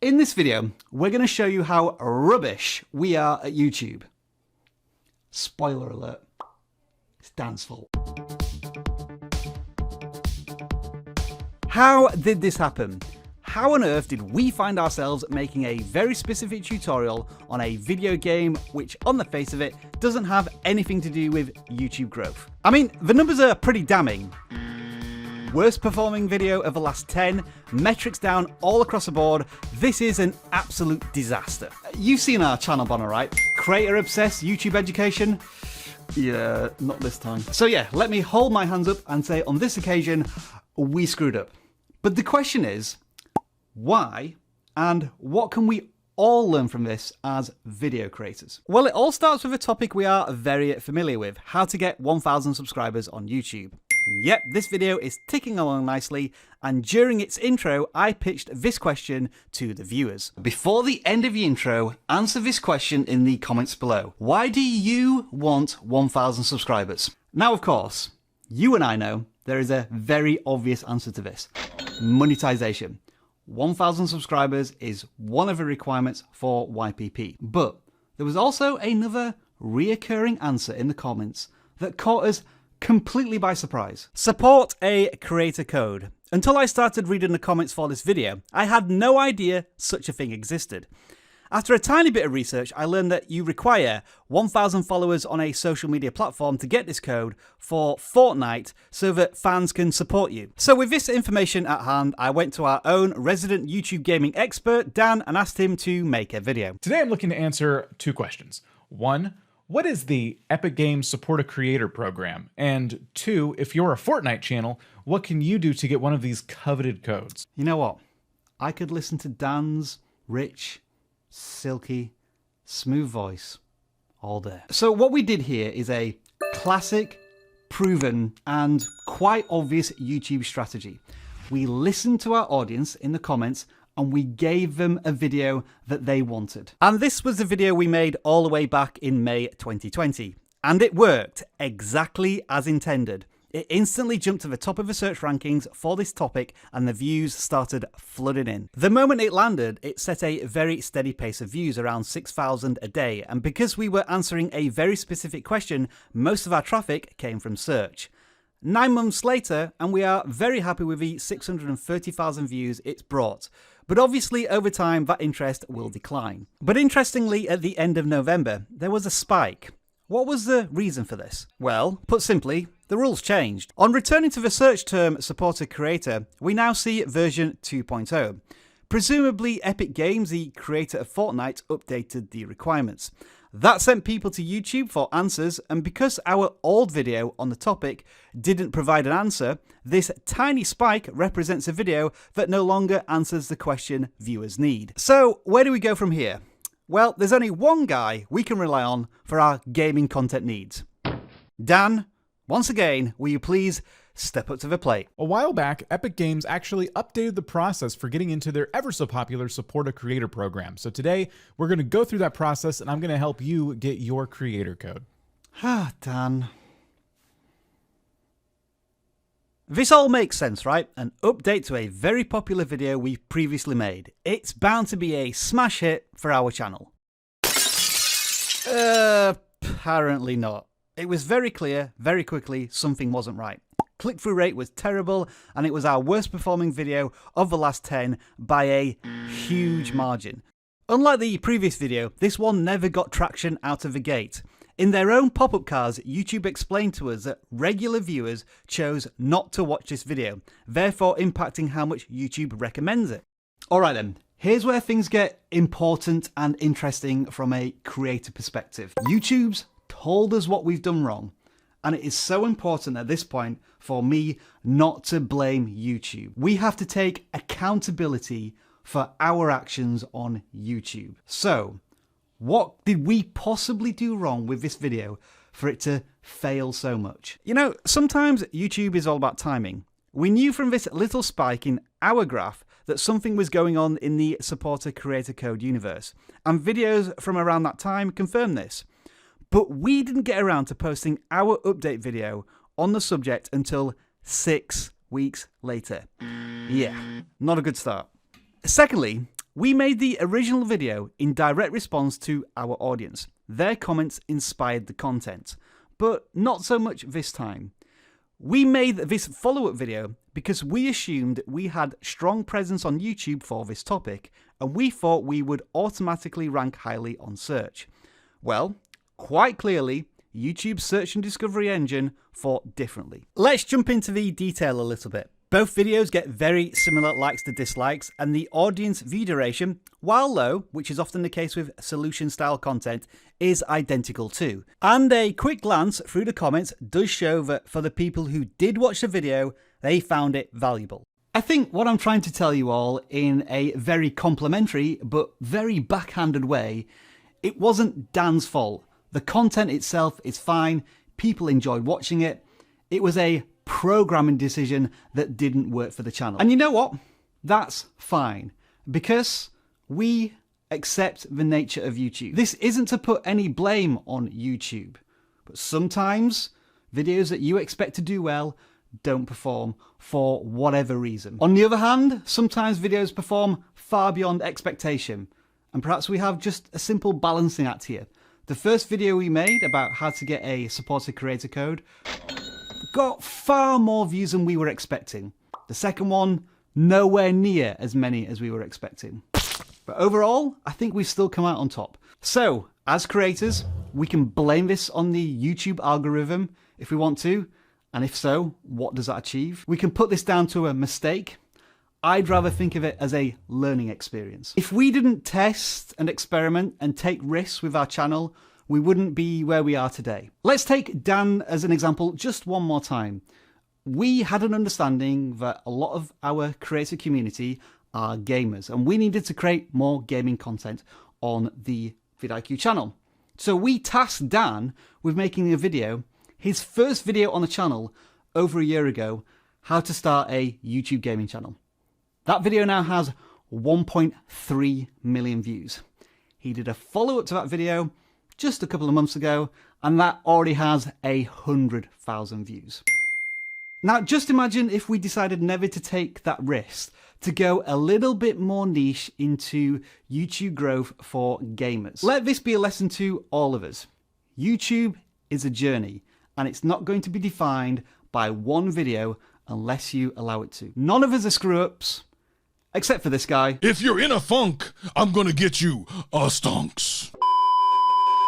In this video, we're going to show you how rubbish we are at YouTube. Spoiler alert, it's Dan's fault. How did this happen? How on earth did we find ourselves making a very specific tutorial on a video game which, on the face of it, doesn't have anything to do with YouTube growth? I mean, the numbers are pretty damning. Worst performing video of the last 10, metrics down all across the board. This is an absolute disaster. You've seen our channel banner, right? Creator obsessed YouTube education? Yeah, not this time. So yeah, let me hold my hands up and say on this occasion, we screwed up. But the question is, why? And what can we all learn from this as video creators? Well, it all starts with a topic we are very familiar with, how to get 1,000 subscribers on YouTube. And yep, this video is ticking along nicely, and during its intro, I pitched this question to the viewers. Before the end of the intro, answer this question in the comments below. Why do you want 1,000 subscribers? Now, of course, you and I know there is a very obvious answer to this. Monetization. 1,000 subscribers is one of the requirements for YPP. But there was also another reoccurring answer in the comments that caught us completely by surprise. Support a creator code. Until I started reading the comments for this video, I had no idea such a thing existed. After a tiny bit of research, I learned that you require 1,000 followers on a social media platform to get this code for Fortnite so that fans can support you. So with this information at hand, I went to our own resident YouTube gaming expert, Dan, and asked him to make a video. Today I'm looking to answer two questions. One, what is the Epic Games Support a Creator program? And two, if you're a Fortnite channel, what can you do to get one of these coveted codes? You know what? I could listen to Dan's rich, silky, smooth voice all day. So what we did here is a classic, proven, and quite obvious YouTube strategy. We listened to our audience in the comments and we gave them a video that they wanted. And this was the video we made all the way back in May 2020. And it worked exactly as intended. It instantly jumped to the top of the search rankings for this topic and the views started flooding in. The moment it landed, it set a very steady pace of views, around 6,000 a day. And because we were answering a very specific question, most of our traffic came from search. 9 months later, and we are very happy with the 630,000 views it's brought. But obviously over time that interest will decline. But interestingly, at the end of November, there was a spike. What was the reason for this? Well, put simply, the rules changed. On returning to the search term support a creator, we now see version 2.0. Presumably Epic Games, the creator of Fortnite, updated the requirements. That sent people to YouTube for answers, and because our old video on the topic didn't provide an answer, this tiny spike represents a video that no longer answers the question viewers need. So where do we go from here? Well, there's only one guy we can rely on for our gaming content needs. Dan, once again, will you please step up to the plate? A while back, Epic Games actually updated the process for getting into their ever so popular Support a Creator program. So today, we're going to go through that process and I'm going to help you get your creator code. Ah, Dan. This all makes sense, right? An update to a very popular video we previously made. It's bound to be a smash hit for our channel. Apparently not. It was very clear, very quickly, something wasn't right. Click-through rate was terrible, and it was our worst performing video of the last 10 by a huge margin. Unlike the previous video, this one never got traction out of the gate. In their own pop-up cards, YouTube explained to us that regular viewers chose not to watch this video, therefore impacting how much YouTube recommends it. Alright then, here's where things get important and interesting from a creator perspective. YouTube's told us what we've done wrong, and it is so important at this point for me not to blame YouTube. We have to take accountability for our actions on YouTube. So, what did we possibly do wrong with this video for it to fail so much? You know, sometimes YouTube is all about timing. We knew from this little spike in our graph that something was going on in the Support a Creator code universe, and videos from around that time confirm this. But we didn't get around to posting our update video on the subject until 6 weeks later. Yeah, not a good start. Secondly, We made the original video in direct response to our audience. Their comments inspired the content, but not so much this time. We made this follow-up video because we assumed we had strong presence on YouTube for this topic, and we thought we would automatically rank highly on search. Well, quite clearly, YouTube's search and discovery engine thought differently. Let's jump into the detail a little bit. Both videos get very similar likes to dislikes, and the audience view duration, while low, which is often the case with solution-style content, is identical too. And a quick glance through the comments does show that for the people who did watch the video, they found it valuable. I think what I'm trying to tell you all in a very complimentary but very backhanded way, it wasn't Dan's fault. The content itself is fine, people enjoyed watching it. It was a programming decision that didn't work for the channel. And you know what? That's fine, because we accept the nature of YouTube. This isn't to put any blame on YouTube, but sometimes videos that you expect to do well don't perform for whatever reason. On the other hand, sometimes videos perform far beyond expectation, and perhaps we have just a simple balancing act here. The first video we made about how to get a supported creator code got far more views than we were expecting. The second one, nowhere near as many as we were expecting. But overall, I think we've still come out on top. So, as creators, we can blame this on the YouTube algorithm if we want to, and if so, what does that achieve? We can put this down to a mistake. I'd rather think of it as a learning experience. If we didn't test and experiment and take risks with our channel, we wouldn't be where we are today. Let's take Dan as an example just one more time. We had an understanding that a lot of our creator community are gamers, and we needed to create more gaming content on the vidIQ channel. So we tasked Dan with making a video, his first video on the channel over a year ago, how to start a YouTube gaming channel. That video now has 1.3 million views. He did a follow-up to that video just a couple of months ago, and that already has 100,000 views. Now, just imagine if we decided never to take that risk, to go a little bit more niche into YouTube growth for gamers. Let this be a lesson to all of us. YouTube is a journey, and it's not going to be defined by one video unless you allow it to. None of us are screw-ups, except for this guy. If you're in a funk, I'm gonna get you a stonks.